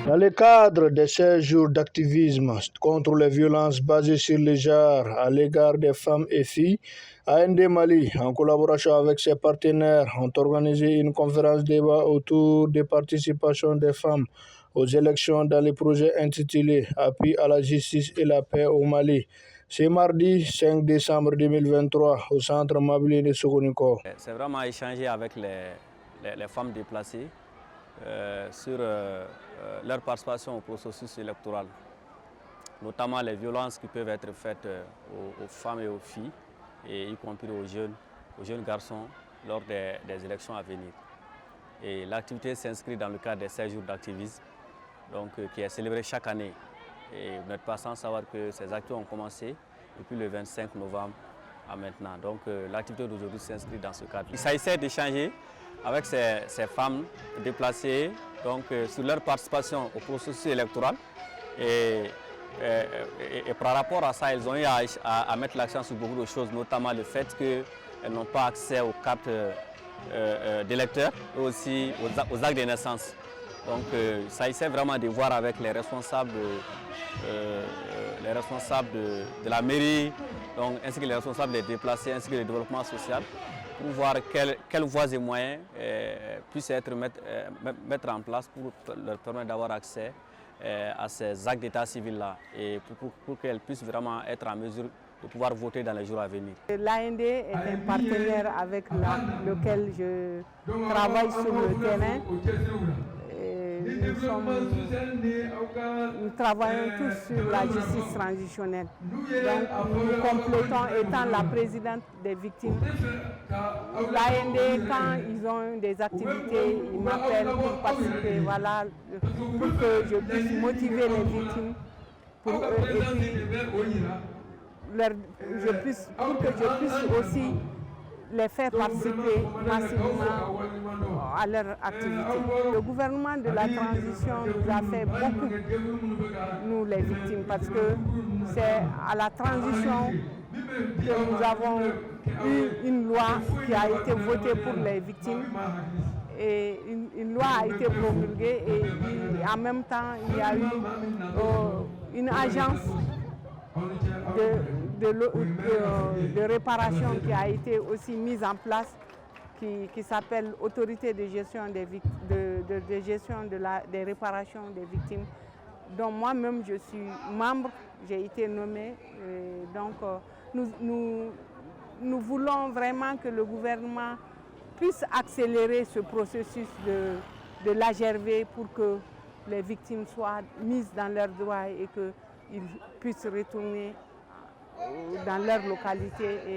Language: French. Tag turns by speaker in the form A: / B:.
A: Dans le cadre de ces jours d'activisme contre les violences basées sur le genre à l'égard des femmes et filles, AND Mali, en collaboration avec ses partenaires, ont organisé une conférence débat autour des participations des femmes aux élections dans le projet intitulé Appui à la justice et la paix au Mali. C'est mardi 5 décembre 2023 au centre Mabili de Sogoniko.
B: C'est vraiment échanger avec les femmes déplacées sur leur participation au processus électoral, notamment les violences qui peuvent être faites aux femmes et aux filles, et y compris aux jeunes garçons lors des élections à venir. Et l'activité s'inscrit dans le cadre des 16 jours d'activisme, qui est célébré chaque année. Et vous n'êtes pas sans savoir que ces actions ont commencé depuis le 25 novembre à maintenant. Donc l'activité d'aujourd'hui s'inscrit dans ce cadre. Il s'agissait d'échanger avec ces femmes déplacées sur leur participation au processus électoral. Et par rapport à ça, elles ont eu à mettre l'accent sur beaucoup de choses, notamment le fait qu'elles n'ont pas accès aux cartes d'électeurs et aussi aux actes de naissance. Donc il s'agissait vraiment de voir avec les responsables de la mairie, ainsi que les responsables des déplacés, ainsi que le développement social, pour voir quelles voies et moyens puissent être mettre en place pour leur permettre d'avoir accès à ces actes d'état civil-là et pour qu'elles puissent vraiment être en mesure de pouvoir voter dans les jours à venir.
C: L'AND est un partenaire avec lequel je travaille sur le terrain. Nous travaillons tous sur la justice transitionnelle. Donc nous complétons, étant la présidente des victimes. L'AND, quand ils ont des activités, ils m'appellent pour participer, voilà, pour que je puisse motiver les victimes pour eux et puis pour que je puisse aussi les faire participer massivement à leur activité. Le gouvernement de la transition nous a fait beaucoup, nous les victimes, parce que c'est à la transition que nous avons eu une loi qui a été votée pour les victimes. Et une loi a été promulguée et en même temps il y a eu une agence de réparation qui a été aussi mise en place, qui s'appelle Autorité de gestion des réparations des victimes, dont moi-même je suis membre, j'ai été nommée. Nous voulons vraiment que le gouvernement puisse accélérer ce processus de l'AGRV pour que les victimes soient mises dans leurs droits et qu'ils puissent retourner dans leur localité et